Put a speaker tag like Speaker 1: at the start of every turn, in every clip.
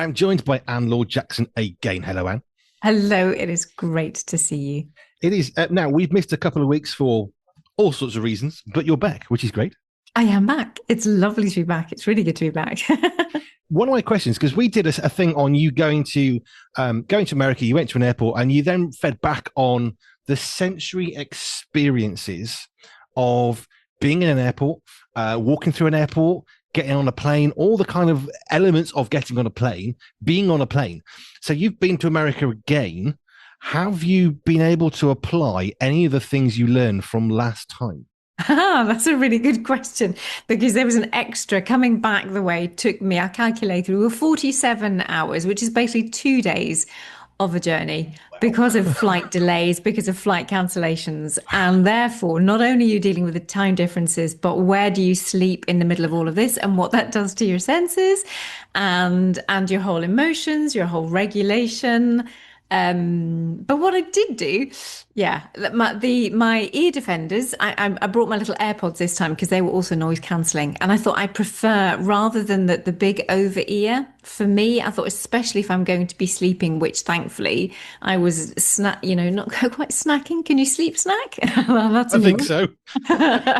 Speaker 1: I am joined by Laure Jackson again. Hello, Anne.
Speaker 2: Hello, it is great to see you.
Speaker 1: It is now we've missed a couple of weeks for all sorts of reasons, but you're back, which is great.
Speaker 2: I am back. It's lovely to be back. It's really good to be back.
Speaker 1: One of my questions, because we did a thing on you going to America, you went to an airport, and you then fed back on the sensory experiences of being in an airport, walking through an airport, getting on a plane, all the kind of elements of getting on a plane, being on a plane. So you've been to America again. Have you been able to apply any of the things you learned from last time?
Speaker 2: That's a really good question because there was an extra coming back the way. It took me, I calculated, we were 47 hours, which is basically 2 days of a journey because of flight delays, because of flight cancellations. And therefore, not only are you dealing with the time differences, but where do you sleep in the middle of all of this and what that does to your senses and your whole emotions, your whole regulation. But what I did do, yeah, my ear defenders, I brought my little AirPods this time because they were also noise cancelling, and I thought I prefer rather than the big over ear. For me, I thought especially if I'm going to be sleeping, which thankfully I was not quite snacking. Can you sleep snack? Well, that's
Speaker 1: I
Speaker 2: a new
Speaker 1: think
Speaker 2: one.
Speaker 1: so.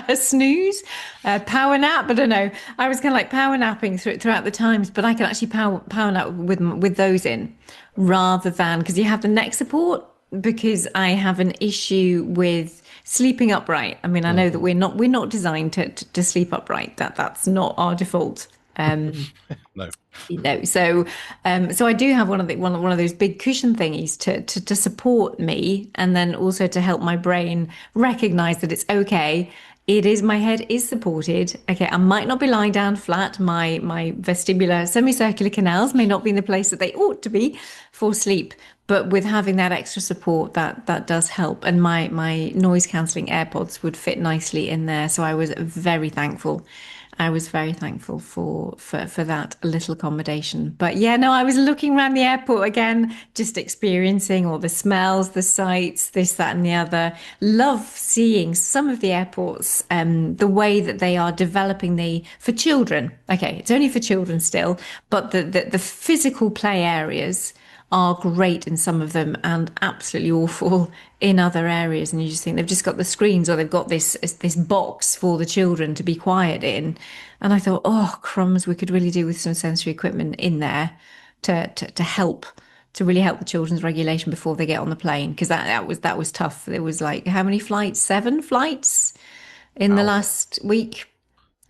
Speaker 2: A snooze, power nap. I don't know. I was kind of like power napping throughout the times, but I can actually power nap with those in rather than because you have the neck support because I have an issue with sleeping upright. I mean, I know that
Speaker 1: Mhm.
Speaker 2: we're not designed to sleep upright. That's not our default.
Speaker 1: No.
Speaker 2: So I do have one of those big cushion thingies to support me, and then also to help my brain recognize that it's okay. It is my head is supported. Okay, I might not be lying down flat. My vestibular semicircular canals may not be in the place that they ought to be for sleep, but with having that extra support, that does help. And my noise cancelling AirPods would fit nicely in there. So I was very thankful. I was very thankful for that little accommodation. But yeah, no, I was looking around the airport again, just experiencing all the smells, the sights, this, that, and the other. Love seeing some of the airports, the way that they are developing the for children. Okay, it's only for children still, but the physical play areas are great in some of them and absolutely awful in other areas. And you just think they've just got the screens or they've got this box for the children to be quiet in. And I thought, oh crumbs, we could really do with some sensory equipment in there to help to really help the children's regulation before they get on the plane because that was tough. There was like how many flights? 7 flights in the
Speaker 1: Wow.
Speaker 2: last week.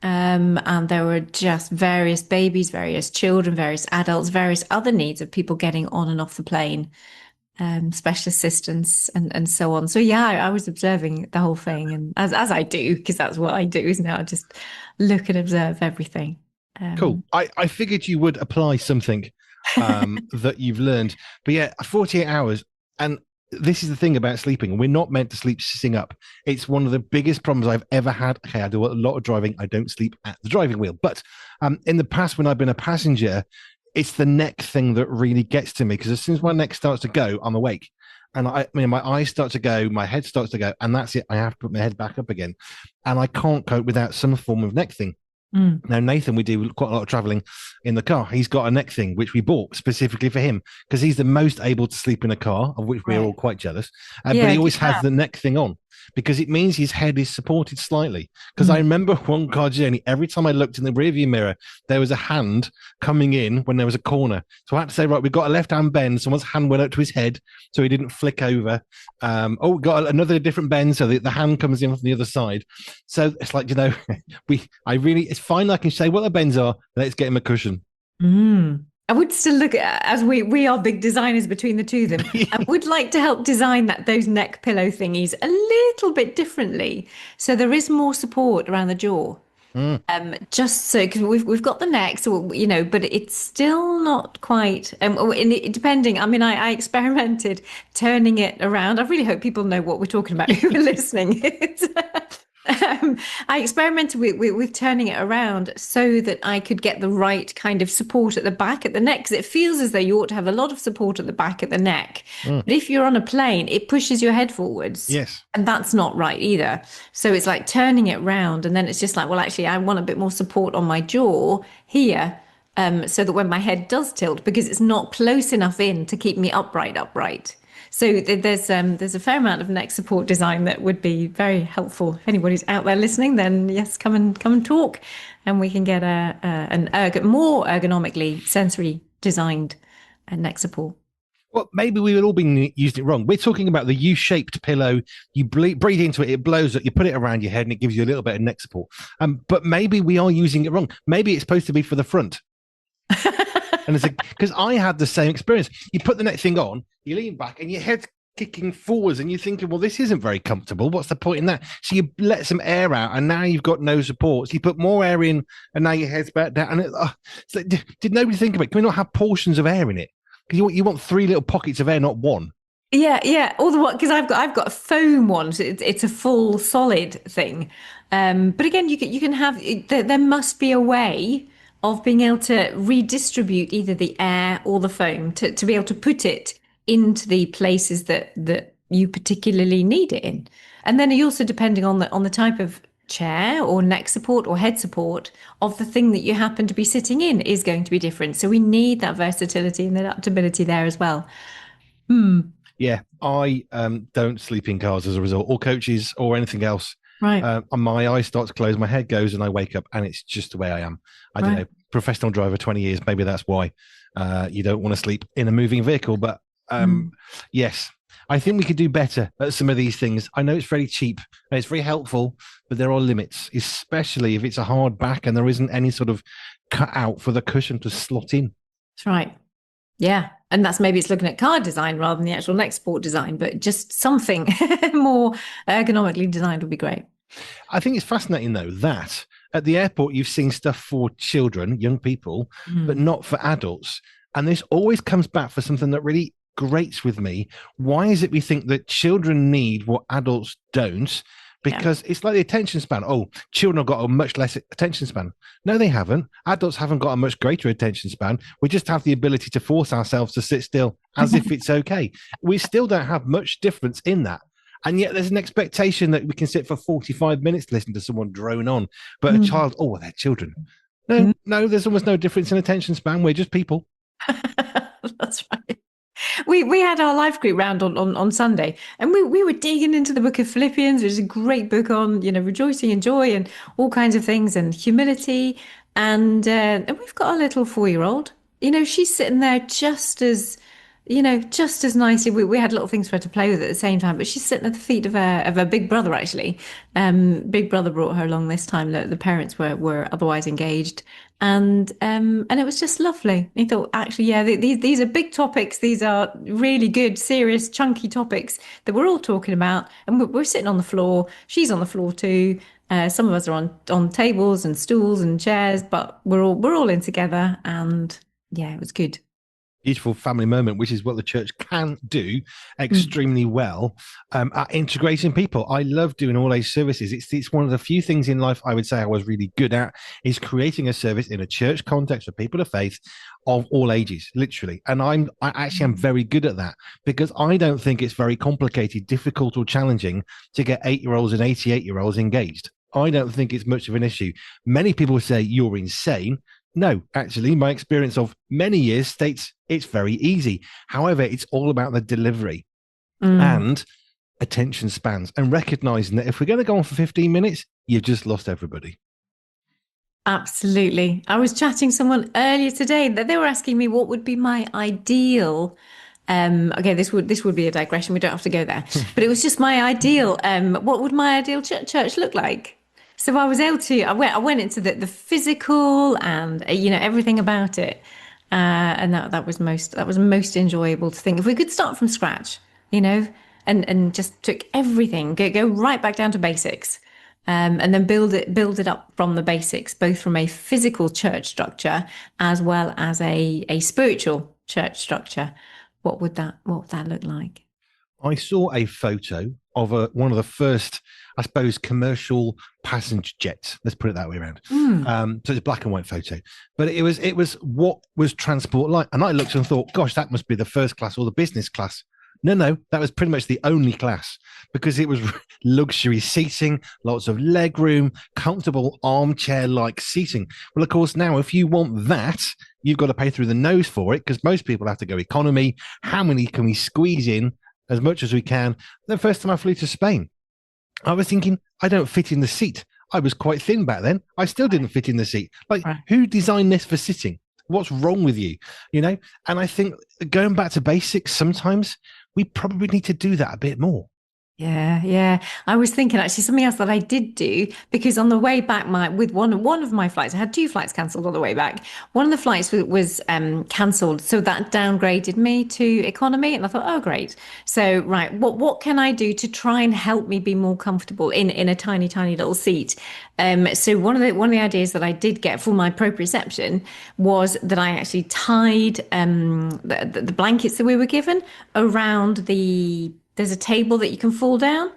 Speaker 2: And there were just various babies, various children, various adults, various other needs of people getting on and off the plane, special assistance and so on. So yeah, I was observing the whole thing, and as I do, because that's what I do, isn't it? I just look and observe everything.
Speaker 1: Cool.
Speaker 2: Um,
Speaker 1: I figured you would apply something that you've learned. But yeah, 48 hours. And this is the thing about sleeping. We're not meant to sleep sitting up. It's one of the biggest problems I've ever had. Okay, I do a lot of driving. I don't sleep at the driving wheel. But in the past, when I've been a passenger, it's the neck thing that really gets to me because as soon as my neck starts to go, I'm awake. And I mean, my eyes start to go, my head starts to go, and that's it. I have to put my head back up again. And I can't cope without some form of neck thing.
Speaker 2: mm,
Speaker 1: Now, Nathan, we do quite a lot of traveling in the car. He's got a neck thing, which we bought specifically for him because he's the most able to sleep in a car, of which we're all
Speaker 2: right.
Speaker 1: quite jealous. But
Speaker 2: Yeah,
Speaker 1: he
Speaker 2: good
Speaker 1: always has
Speaker 2: job.
Speaker 1: the neck thing on because it means his head is supported slightly. Because I
Speaker 2: Mm.
Speaker 1: remember one car journey, every time I looked in the rearview mirror, there was a hand coming in when there was a corner. So I had to say, right, we've got a left hand bend. Someone's hand went up to his head so he didn't flick over. Oh, we got another different bend. So the hand comes in from the other side. So it's like, it's fine. I can say what the bends are. Let's get him a cushion.
Speaker 2: I would still look at as we are big designers between the two of them. I would like to help design those neck pillow thingies a little bit differently, so there is more support around the jaw.
Speaker 1: Mm.
Speaker 2: Just so because we've got the neck, so but it's still not quite. Depending, I mean, I experimented turning it around. I really hope people know what we're talking about who are listening. I experimented with turning it around so that I could get the right kind of support at the back at the neck, because it feels as though you ought to have a lot of support at the back at the neck.
Speaker 1: Mm.
Speaker 2: But if you're on a plane, it pushes your head forwards.
Speaker 1: Yes.
Speaker 2: And that's not right either. So it's like turning it round, and then it's just like, well, actually, I want a bit more support on my jaw here so that when my head does tilt, because it's not close enough in to keep me upright. So there's a fair amount of neck support design that would be very helpful. If anybody's out there listening, then yes, come and talk, and we can get more ergonomically sensory designed neck support.
Speaker 1: Well, maybe we would all be using it wrong. We're talking about the U-shaped pillow. You breathe into it, it blows up. You put it around your head, and it gives you a little bit of neck support. But maybe we are using it wrong. Maybe it's supposed to be for the front. And it's because I had the same experience. You put the neck thing on, you lean back, and your head's kicking forwards, and you're thinking, well, this isn't very comfortable. What's the point in that? So you let some air out, and now you've got no support. So you put more air in, and now your head's back down. And like, did nobody think about it? Can we not have portions of air in it? Because you want three little pockets of air, not one.
Speaker 2: Yeah. All the one because I've got a foam one. So it's a full solid thing. But again, you can have there must be a way of being able to redistribute either the air or the foam to be able to put it into the places that you particularly need it in. And then also depending on the type of chair or neck support or head support of the thing that you happen to be sitting in is going to be different. So we need that versatility and adaptability there as well.
Speaker 1: Yeah, I don't sleep in cars as a result, or coaches, or anything else.
Speaker 2: Right.
Speaker 1: My eyes start to close, my head goes, and I wake up, and it's just the way I am. I don't know. Professional driver, 20 years, maybe that's why you don't want to sleep in a moving vehicle. But yes, I think we could do better at some of these things. I know it's very cheap and it's very helpful, but there are limits, especially if it's a hard back and there isn't any sort of cut out for the cushion to slot in.
Speaker 2: That's right. Yeah. And that's maybe it's looking at car design rather than the actual neck support design, but just something more ergonomically designed would be great.
Speaker 1: I think it's fascinating, though, that at the airport, you've seen stuff for children, young people, but not for adults. And this always comes back for something that really grates with me. Why is it we think that children need what adults don't? Because it's like the attention span. Oh, children have got a much less attention span. No, they haven't. Adults haven't got a much greater attention span. We just have the ability to force ourselves to sit still as if it's okay. We still don't have much difference in that. And yet there's an expectation that we can sit for 45 minutes listening to someone drone on. But a child, oh, well, they're children. No, there's almost no difference in attention span. We're just people.
Speaker 2: That's right. We had our life group round on Sunday, and we were digging into the book of Philippians, which is a great book on, rejoicing and joy and all kinds of things and humility. And we've got a little 4-year-old. She's sitting there just as nicely. We had little things for her to play with at the same time, but she's sitting at the feet of her big brother, actually. Big brother brought her along this time. The parents were otherwise engaged. And it was just lovely. He thought, actually, yeah, these are big topics. These are really good, serious, chunky topics that we're all talking about. And we're sitting on the floor. She's on the floor too. Some of us are on tables and stools and chairs, but we're all in together. And yeah, it was good.
Speaker 1: Beautiful family moment, which is what the church can do extremely well at integrating people. I love doing all age services. It's one of the few things in life I would say I was really good at, is creating a service in a church context for people of faith of all ages, literally. And I actually am very good at that, because I don't think it's very complicated, difficult, or challenging to get 8-year-olds and 88-year-olds engaged. I don't think it's much of an issue. Many people say you're insane. No, actually, my experience of many years states it's very easy. However, it's all about the delivery and attention spans, and recognizing that if we're going to go on for 15 minutes, you've just lost everybody.
Speaker 2: Absolutely. I was chatting to someone earlier today that they were asking me what would be my ideal. Okay, this would be a digression. We don't have to go there, but it was just my ideal. What would my ideal church look like? So I was able to. I went into the physical and everything about it, and that was most enjoyable to think. If we could start from scratch, and just took everything, go right back down to basics, and then build it up from the basics, both from a physical church structure as well as a spiritual church structure. What would that look like?
Speaker 1: I saw a photo of one of the first, I suppose, commercial passenger jets. Let's put it that way around. So it's a black and white photo, but it was what was transport like. And I looked and thought, gosh, that must be the first class or the business class No, that was pretty much the only class because it was luxury seating, lots of leg room, comfortable armchair like seating. Well, of course, now if you want that, you've got to pay through the nose for it because most people have to go economy. How many can we squeeze in as much as we can? The first time I flew to Spain, I was thinking, I don't fit in the seat. I was quite thin back then. I still didn't fit in the seat. Like,
Speaker 2: Right.
Speaker 1: who designed this for sitting? What's wrong with you? You know? And I think going back to basics, sometimes we probably need to do that a bit more.
Speaker 2: Yeah, yeah. I was thinking actually something else that I did do because on the way back, my with one of my flights, I had two flights cancelled on the way back. One of the flights was cancelled, so that downgraded me to economy, and I thought, oh great. So right, what can I do to try and help me be more comfortable in a tiny little seat? So one of the ideas that I did get for my proprioception was that I actually tied the blankets that we were given around there's a table that you can fall down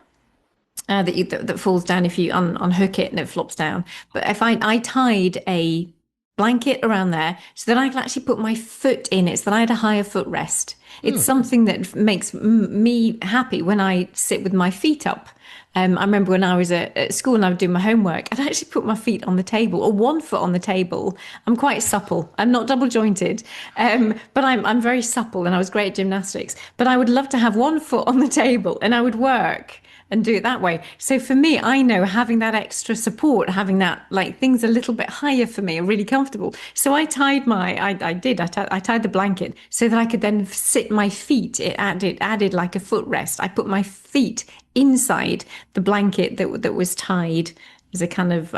Speaker 2: that falls down if you unhook it and it flops down. But if I tied a blanket around there so that I can actually put my foot in it, so that I had a higher footrest. It's something that makes me happy when I sit with my feet up. I remember when I was at school and I would do my homework, I'd actually put my feet on the table or one foot on the table. I'm quite supple. I'm not double jointed, but I'm very supple and I was great at gymnastics. But I would love to have one foot on the table and I would work and do it that way. So for me, I know having that extra support, having that like things a little bit higher for me are really comfortable. So I tied I tied the blanket so that I could then sit my feet. It added like a footrest. I put my feet inside the blanket that was tied as a kind of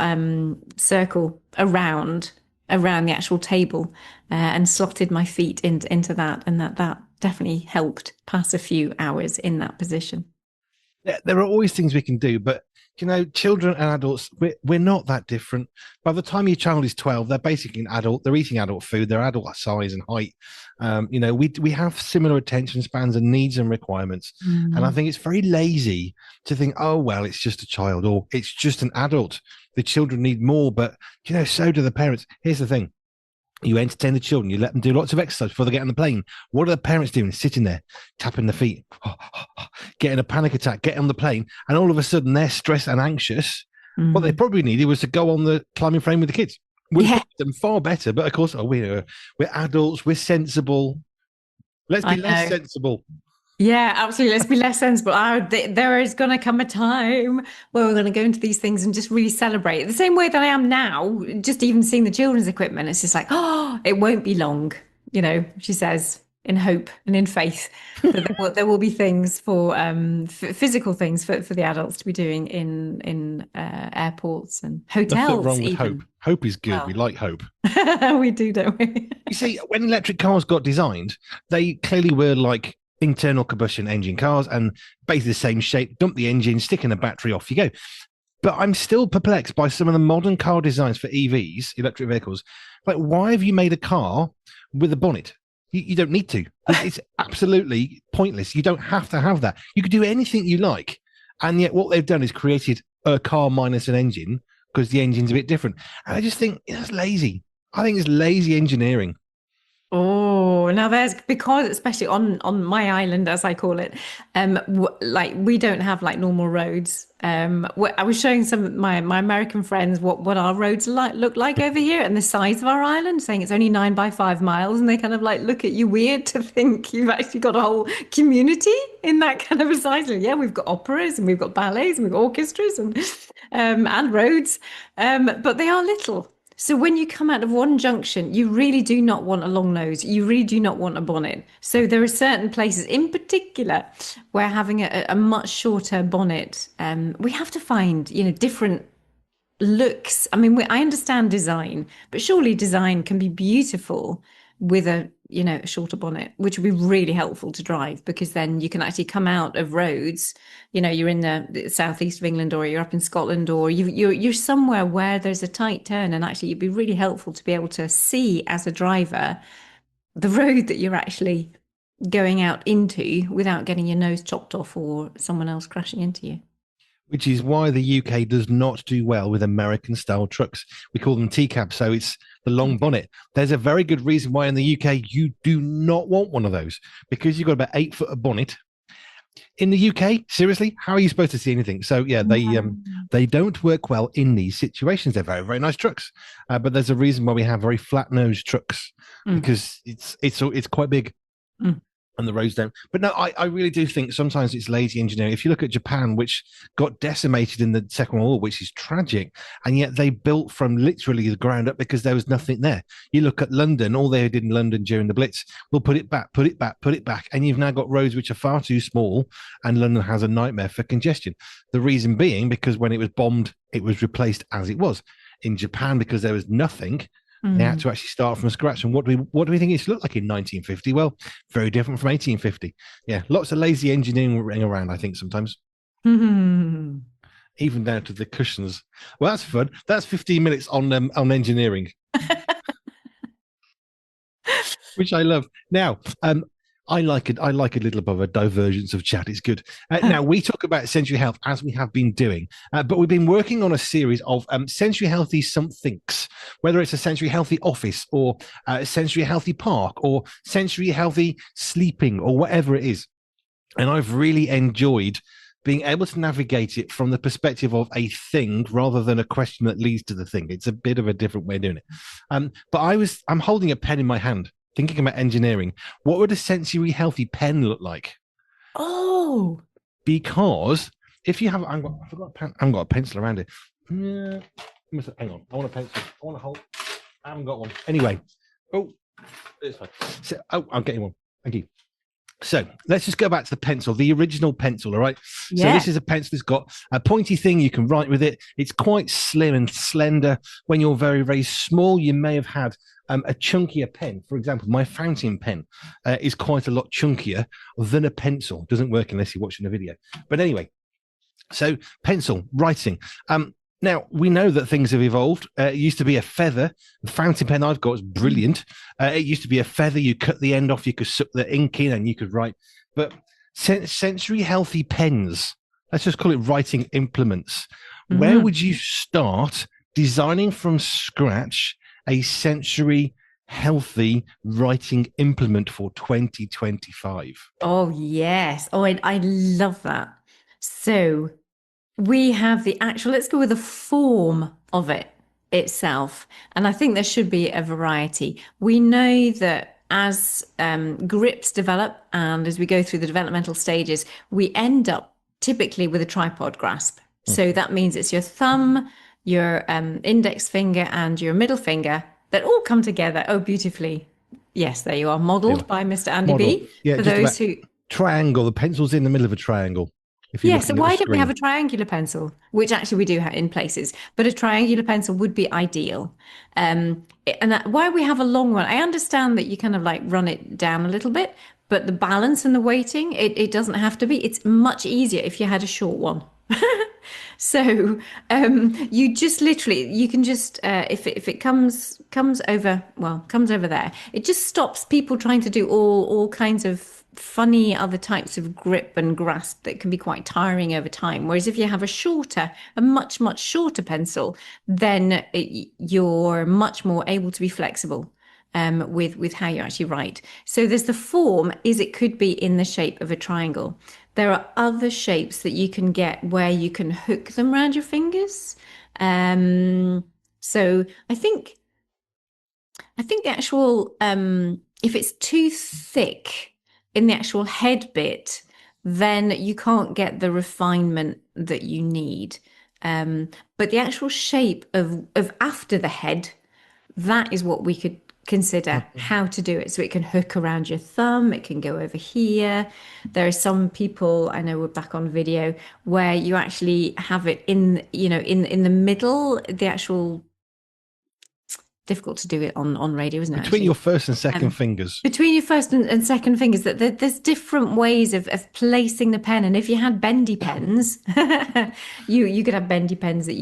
Speaker 2: circle around the actual table and slotted my feet into that, and that definitely helped pass a few hours in that position.
Speaker 1: There are always things we can do, but children and adults, we're not that different. By the time your child is 12, they're basically an adult. They're eating adult food. They're adult size and height. We have similar attention spans and needs and requirements. And I
Speaker 2: Mm.
Speaker 1: think it's very lazy to think, oh, well, it's just a child or it's just an adult. The children need more, but, so do the parents. Here's the thing. You entertain the children. You let them do lots of exercise before they get on the plane. What are the parents doing? Sitting there, tapping their feet, getting a panic attack, getting on the plane, and all of a sudden they're stressed and anxious. What they
Speaker 2: Mm.
Speaker 1: probably needed was to go on the climbing frame with the kids. Would have
Speaker 2: Yeah,
Speaker 1: suited them far better. But of course, we're adults. We're sensible. Let's be
Speaker 2: I
Speaker 1: less
Speaker 2: know.
Speaker 1: sensible.
Speaker 2: Yeah, absolutely. Let's be less sensible. There is going to come a time where we're going to go into these things and just really celebrate the same way that I am now. Just even seeing the children's equipment, it's just like, oh, it won't be long, she says in hope and in faith that there will be things for physical things for the adults to be doing in airports and
Speaker 1: Nothing
Speaker 2: hotels
Speaker 1: wrong with hope.
Speaker 2: even.
Speaker 1: Hope is good. We
Speaker 2: Well,
Speaker 1: like hope.
Speaker 2: we do, don't we?
Speaker 1: You see, when electric cars got designed, they clearly were like internal combustion engine cars and basically the same shape. Dump the engine, stick in a battery, off you go. But I'm still perplexed by some of the modern car designs for EVs, electric vehicles. Like, why have you made a car with a bonnet? You don't need to. It's absolutely pointless. You don't have to have that. You could do anything you like. And yet, what they've done is created a car minus an engine because the engine's a bit different. And I just think it's lazy. I think it's lazy engineering.
Speaker 2: Oh, now there's because especially on my island, as I call it, like we don't have like normal roads. I was showing some of my American friends what our roads look like over here and the size of our island, saying it's only 9 by 5 miles, and they kind of like look at you weird to think you've actually got a whole community in that kind of a size. Like, yeah, we've got operas and we've got ballets and we've got orchestras and roads, but they are little. So when you come out of one junction, you really do not want a long nose. You really do not want a bonnet. So there are certain places in particular where having a much shorter bonnet, we have to find, different looks. I mean, I understand design, but surely design can be beautiful with a shorter bonnet, which would be really helpful to drive because then you can actually come out of roads. You're in the southeast of England or you're up in Scotland or you're somewhere where there's a tight turn, and actually it'd be really helpful to be able to see as a driver the road that you're actually going out into without getting your nose chopped off or someone else crashing into you.
Speaker 1: Which is why the UK does not do well with American style trucks. We call them TCAB, so it's the long bonnet. There's a very good reason why in the UK you do not want one of those because you've got about 8 foot of bonnet In the UK, seriously, how are you supposed to see anything? So yeah, they don't work well in these situations. They're very very nice trucks, but there's a reason why we have very flat nosed trucks
Speaker 2: Mm,
Speaker 1: because it's quite big
Speaker 2: mm.
Speaker 1: and the roads don't. But no, I really do think sometimes it's lazy engineering. If you look at Japan, which got decimated in the Second World War, which is tragic, and yet they built from literally the ground up because there was nothing there. You look at London, all they did in London during the Blitz, we'll put it back, put it back, put it back, and you've now got roads which are far too small, and London has a nightmare for congestion. The reason being because when it was bombed, it was replaced as it was. In Japan, because there was nothing, they had
Speaker 2: Mm.
Speaker 1: to actually start from scratch. And what do we think it's looked like in 1950? Well, very different from 1850. Yeah, lots of lazy engineering around, I think, sometimes,
Speaker 2: Mm.
Speaker 1: even down to the cushions. Well, that's fun. That's 15 minutes on engineering, which I love. Now, I like it. I like a little above a divergence of chat. It's good. Now we talk about sensory health as we have been doing, but we've been working on a series of sensory healthy somethings, whether it's a sensory healthy office or a sensory healthy park or sensory healthy sleeping or whatever it is. And I've really enjoyed being able to navigate it from the perspective of a thing rather than a question that leads to the thing. It's a bit of a different way of doing it. But I'm holding a pen in my hand, thinking about engineering. What would a sensory healthy pen look like?
Speaker 2: Oh,
Speaker 1: Because if you have, I forgot a pen, I haven't got a pencil around it. Yeah, hang on, I want a pencil. I want to hold. I haven't got one. Anyway, oh, it's fine. So, I'm getting one. Thank you. So let's just go back to the pencil, the original pencil. All right. So
Speaker 2: yeah.
Speaker 1: this is a pencil that's got a pointy thing. You can write with it. It's quite slim and slender. When you're very, very small, you may have had a chunkier pen. For example, my fountain pen is quite a lot chunkier than a pencil. It doesn't work unless you're watching the video. But anyway, so pencil, writing. Now we know that things have evolved. It used to be a feather. The fountain pen I've got is brilliant. It used to be a feather. You cut the end off, you could suck the ink in, and you could write. But sensory healthy pens, let's just call it writing implements. Where
Speaker 2: Mhm.
Speaker 1: would you start designing from scratch a sensory healthy writing implement for 2025?
Speaker 2: Oh, yes. Oh, I love that. So we have the actual, let's go with the form of it itself. And I think there should be a variety. We know that as grips develop and as we go through the developmental stages, we end up typically with a tripod grasp. So that means it's your thumb, your index finger, and your middle finger that all come together. Oh, beautifully. Yes, there you are,
Speaker 1: There you
Speaker 2: modeled
Speaker 1: are.
Speaker 2: by Mr. Andy
Speaker 1: Model.
Speaker 2: B.
Speaker 1: Yeah,
Speaker 2: For
Speaker 1: just about
Speaker 2: those who
Speaker 1: triangle. The pencil's in the middle of a triangle. If you're
Speaker 2: yeah, so
Speaker 1: looking at the
Speaker 2: why don't we have
Speaker 1: screen,
Speaker 2: a triangular pencil, which actually we do have in places, but a triangular pencil would be ideal. Why we have a long one, I understand that you kind of like run it down a little bit, but the balance and the weighting, it doesn't have to be. It's much easier if you had a short one. So you just literally you can just if it comes over comes over there, it just stops people trying to do all kinds of funny other types of grip and grasp that can be quite tiring over time. Whereas if you have a much shorter pencil, then you're much more able to be flexible with how you actually write. So there's the form is it could be in the shape of a triangle. There are other shapes that you can get where you can hook them around your fingers. Um, so I think the actual if it's too thick in the actual head bit, then you can't get the refinement that you need. But the actual shape of after the head, that is what we could consider how to do it. So it can hook around your thumb, it can go over here. There are some people I know we're back on video where you actually have it in the middle, the actual difficult to do it on radio, isn't it
Speaker 1: between your
Speaker 2: actually?
Speaker 1: first and second
Speaker 2: Um,
Speaker 1: fingers.
Speaker 2: between your first and second fingers, that there's different ways of placing the pen. And if you had bendy pens, you could have bendy pens that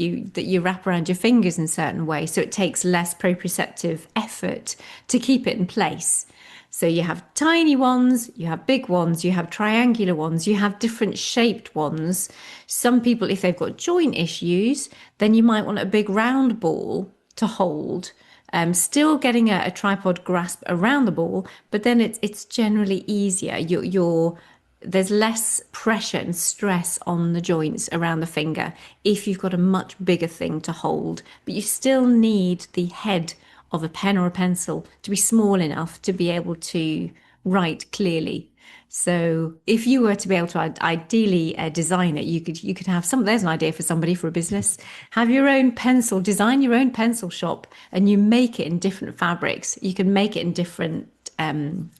Speaker 2: you wrap around your fingers in certain ways, so it takes less proprioceptive effort to keep it in place. So you have tiny ones, you have big ones, you have triangular ones, you have different shaped ones. Some people, if they've got joint issues, then you might want a big round ball to hold. Still getting a tripod grasp around the ball, but then it's generally easier. You're there's less pressure and stress on the joints around the finger if you've got a much bigger thing to hold, but you still need the head of a pen or a pencil to be small enough to be able to write clearly. So if you were to be able to ideally design it, you could have some. There's an idea for somebody for a business. Have your own pencil, design your own pencil shop, and you make it in different fabrics. You can make it in different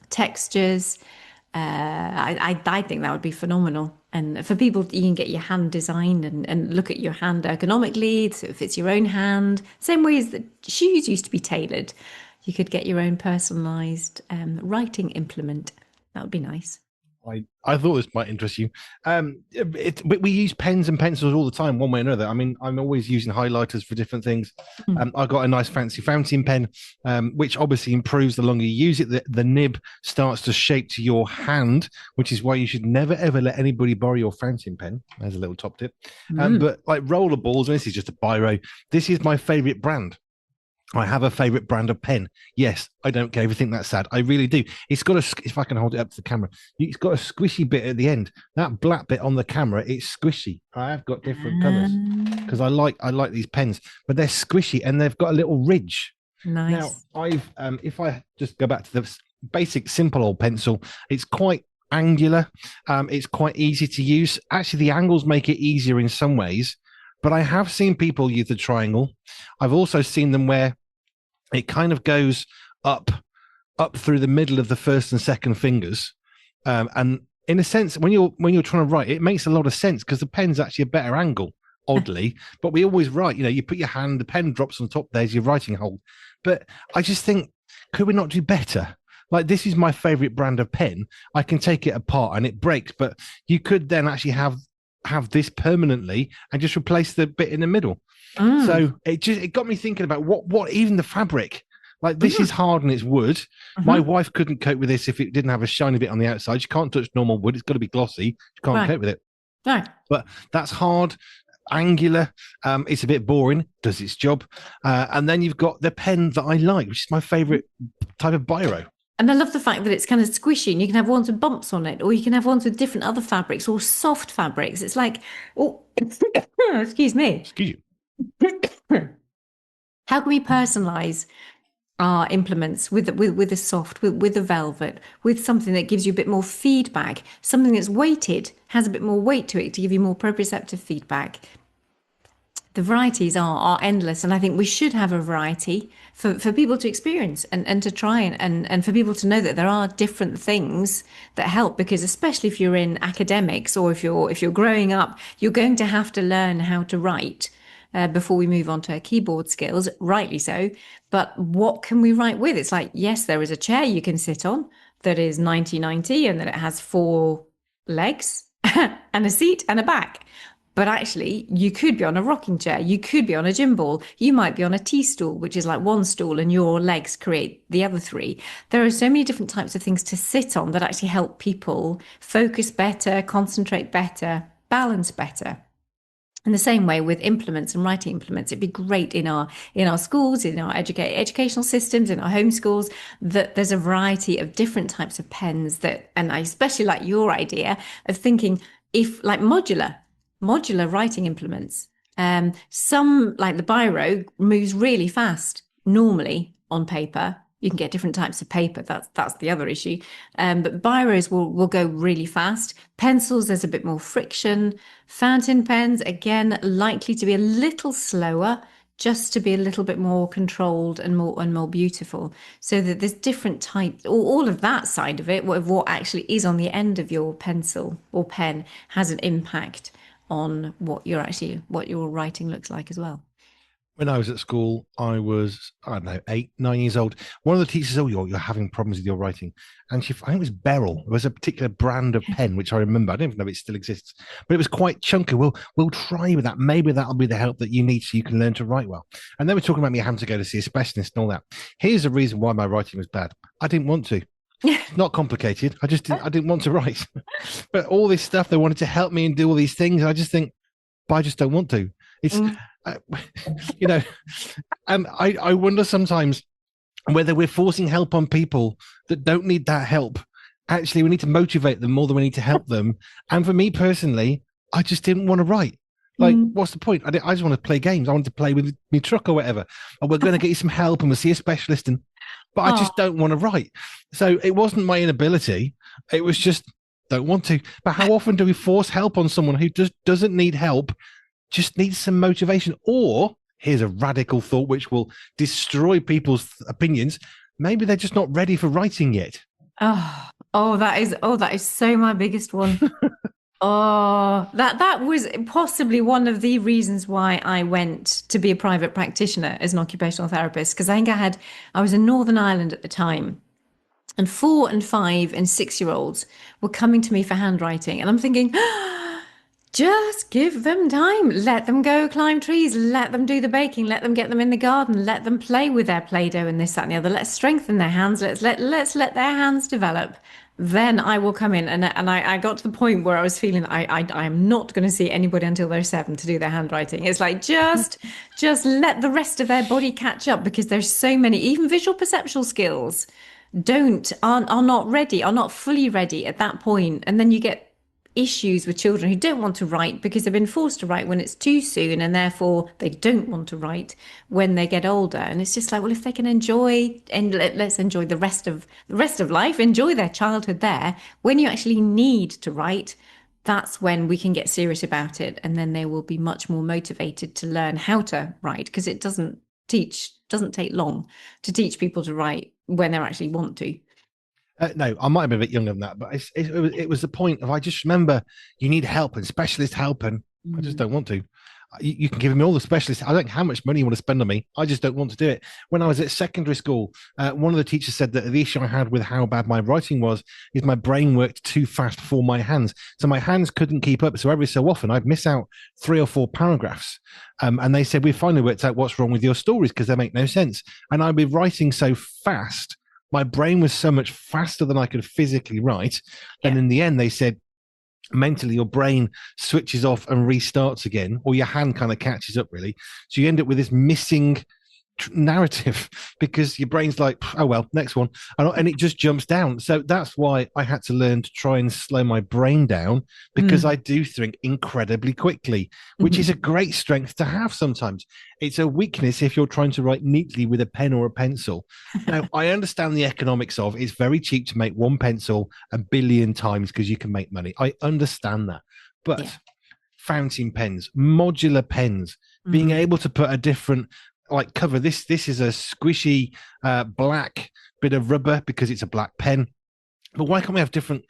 Speaker 2: textures. I think that would be phenomenal. And for people, you can get your hand designed and look at your hand ergonomically, so it fits your own hand. Same way as the shoes used to be tailored. You could get your own personalized writing implement. That would be nice.
Speaker 1: I thought this might interest you. We use pens and pencils all the time, one way or another. I mean, I'm always using highlighters for different things. I've got a nice fancy fountain pen, which obviously improves the longer you use it. The nib starts to shape to your hand, which is why you should never, ever let anybody borrow your fountain pen. There's a little top tip. But like roller balls, and this is just a biro, this is my favorite brand. I have a favorite brand of pen. Yes, I don't care if you think that's sad. I really do. It's got if I can hold it up to the camera, it's got a squishy bit at the end. That black bit on the camera, it's squishy. I have got different colors because I like these pens, but they're squishy and they've got a little ridge.
Speaker 2: Nice.
Speaker 1: Now, if I just go back to the basic simple old pencil, it's quite angular. It's quite easy to use. Actually, the angles make it easier in some ways. But I have seen people use the triangle. I've also seen them where it kind of goes up through the middle of the first and second fingers. And in a sense, when you're trying to write, it makes a lot of sense because the pen's actually a better angle, oddly. But we always write, you put your hand, the pen drops on top, there's your writing hole. But I just think, could we not do better? Like, this is my favorite brand of pen. I can take it apart and it breaks, but you could then actually have this permanently and just replace the bit in the middle. So it got me thinking about what even the fabric, like this is hard and it's wood. My wife couldn't cope with this if it didn't have a shiny bit on the outside. She can't touch normal wood. It's got to be glossy. She can't cope with it.
Speaker 2: Right.
Speaker 1: But that's hard, angular. It's a bit boring, does its job. And then you've got the pen that I like, which is my favorite type of biro.
Speaker 2: And I love the fact that it's kind of squishy and you can have ones with bumps on it, or you can have ones with different other fabrics or soft fabrics. It's like, oh, excuse me.
Speaker 1: Excuse you.
Speaker 2: How can we personalize our implements with a soft, with a velvet, with something that gives you a bit more feedback, something that's weighted, has a bit more weight to it to give you more proprioceptive feedback? The varieties are endless, and I think we should have a variety for people to experience and to try and for people to know that there are different things that help, because especially if you're in academics or if you're growing up, you're going to have to learn how to write before we move on to keyboard skills, rightly so. But what can we write with? It's like, yes, there is a chair you can sit on that is 90/90 and that it has 4 legs and a seat and a back. But actually, you could be on a rocking chair. You could be on a gym ball. You might be on a tea stool, which is like one stool and your legs create the other 3. There are so many different types of things to sit on that actually help people focus better, concentrate better, balance better. In the same way with implements and writing implements, it'd be great in our schools, in our educational systems, in our home schools, that there's a variety of different types of pens that, and I especially like your idea of thinking if like modular writing implements. Some, like the biro, moves really fast normally on paper. You can get different types of paper. That's the other issue. But biros will go really fast. Pencils, there's a bit more friction. Fountain pens, again, likely to be a little slower, just to be a little bit more controlled and more beautiful. So that there's different types, all of that side of it, what actually is on the end of your pencil or pen has an impact on what your writing looks like as well.
Speaker 1: When I was at school, I was, I don't know, 8, 9 years old. One of the teachers said, "Oh, you're having problems with your writing." And I think it was Beryl. It was a particular brand of pen, which I remember. I don't even know if it still exists, but it was quite chunky. We'll try with that. Maybe that'll be the help that you need so you can learn to write well. And they were talking about me having to go to see a specialist and all that. Here's the reason why my writing was bad. I didn't want to. It's not complicated. I didn't want to write. But all this stuff, they wanted to help me and do all these things. I just think, but I just don't want to. It's, and I wonder sometimes whether we're forcing help on people that don't need that help actually we need to motivate them more than we need to help them. And for me personally, I just didn't want to write. Like,
Speaker 2: Mm.
Speaker 1: what's the point? I just want to play games. I want to play with my truck or whatever. And we're going to get you some help and we'll see a specialist. But I
Speaker 2: Oh,
Speaker 1: just don't want to write. So it wasn't my inability. It was just don't want to. But how often do we force help on someone who just doesn't need help, just needs some motivation? Or here's a radical thought which will destroy people's opinions. Maybe they're just not ready for writing yet.
Speaker 2: that is so my biggest one. Oh, that was possibly one of the reasons why I went to be a private practitioner as an occupational therapist, because I was in Northern Ireland at the time, and 4 and 5 and 6 year olds were coming to me for handwriting, and I'm thinking, just give them time. Let them go climb trees. Let them do the baking. Let them get them in the garden. Let them play with their Play-Doh and this, that, and the other. Let's strengthen their hands. Let's let their hands develop. Then I will come in, and I got to the point where I was feeling I am not going to see anybody until they're 7 to do their handwriting. It's like just let the rest of their body catch up, because there's so many, even visual perceptual skills are not ready, are not fully ready at that point. And then you get issues with children who don't want to write because they've been forced to write when it's too soon, and therefore they don't want to write when they get older. And it's just like, well, if they can enjoy, and let's enjoy the rest of life, enjoy their childhood there. When you actually need to write, that's when we can get serious about it, and then they will be much more motivated to learn how to write, because it doesn't take long to teach people to write when they actually want to.
Speaker 1: No, I might have been a bit younger than that, but it was the point of I just remember you need help and specialist help, and I just don't want to. You can give me all the specialists. I don't know how much money you want to spend on me. I just don't want to do it. When I was at secondary school, one of the teachers said that the issue I had with how bad my writing was is my brain worked too fast for my hands. So my hands couldn't keep up. So every so often I'd miss out 3 or 4 paragraphs. And they said, we finally worked out what's wrong with your stories because they make no sense. And I'd be writing so fast. My brain was so much faster than I could physically write. And
Speaker 2: Yeah.
Speaker 1: in the end, they said, mentally your brain switches off and restarts again, or your hand kind of catches up really, so you end up with this missing narrative because your brain's like, oh well, next one, and it just jumps down. So that's why I had to learn to try and slow my brain down, because I do think incredibly quickly, which is a great strength to have. Sometimes it's a weakness if you're trying to write neatly with a pen or a pencil. Now I understand the economics of it's very cheap to make one pencil 1 billion times because you can make money. I understand that, but
Speaker 2: Yeah.
Speaker 1: fountain pens, modular pens, being able to put a different like cover. This is a squishy black bit of rubber because it's a black pen. But why can't we have different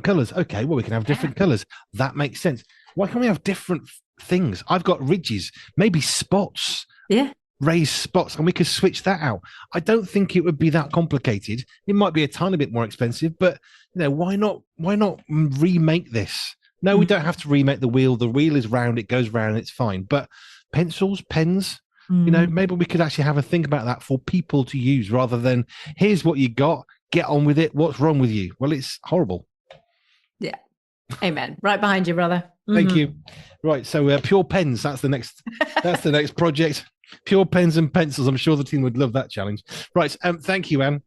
Speaker 1: colors? Okay, well we can have different colors. That makes sense. Why can't we have different things? I've got ridges, maybe spots,
Speaker 2: Yeah.
Speaker 1: raised spots, and we could switch that out. I don't think it would be that complicated. It might be a tiny bit more expensive, but why not? Why not remake this? No, we don't have to remake the wheel. The wheel is round; it goes round. It's fine. But pencils, pens, maybe we could actually have a think about that for people to use rather than here's what you got, get on with it. What's wrong with you? Well, it's horrible.
Speaker 2: Yeah. Amen. Right behind you, brother.
Speaker 1: Thank you. Right, so pure pens. That's the next project. Pure pens and pencils. I'm sure the team would love that challenge. Right. Thank you, Anne.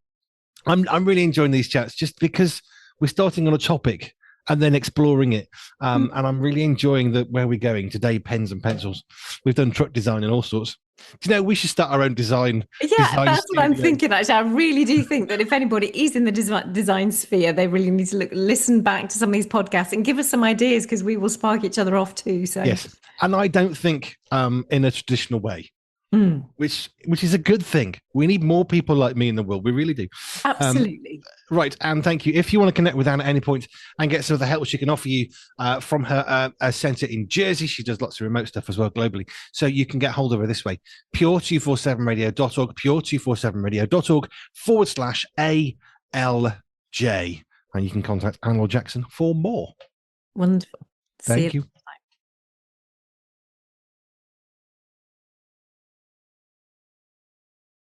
Speaker 1: I'm really enjoying these chats just because we're starting on a topic and then exploring it. And I'm really enjoying where we're going today. Pens and pencils. We've done truck design and all sorts. Do you know, we should start our own design.
Speaker 2: Yeah, that's what I'm
Speaker 1: studio.
Speaker 2: thinking. Actually, I really do think that if anybody is in the design sphere, they really need to listen back to some of these podcasts and give us some ideas, because we will spark each other off too. So
Speaker 1: Yes, and I don't think in a traditional way, which is a good thing. We need more people like me in the world. We really do.
Speaker 2: absolutely.
Speaker 1: Right, Anne, thank you. If you want to connect with Anne at any point and get some of the help she can offer you from her centre in Jersey, she does lots of remote stuff as well globally. So you can get hold of her this way: pure247radio.org, pure247radio.org/ALJ. And you can contact Anne Jackson for more.
Speaker 2: Wonderful. See
Speaker 1: Thank
Speaker 2: you.
Speaker 1: you.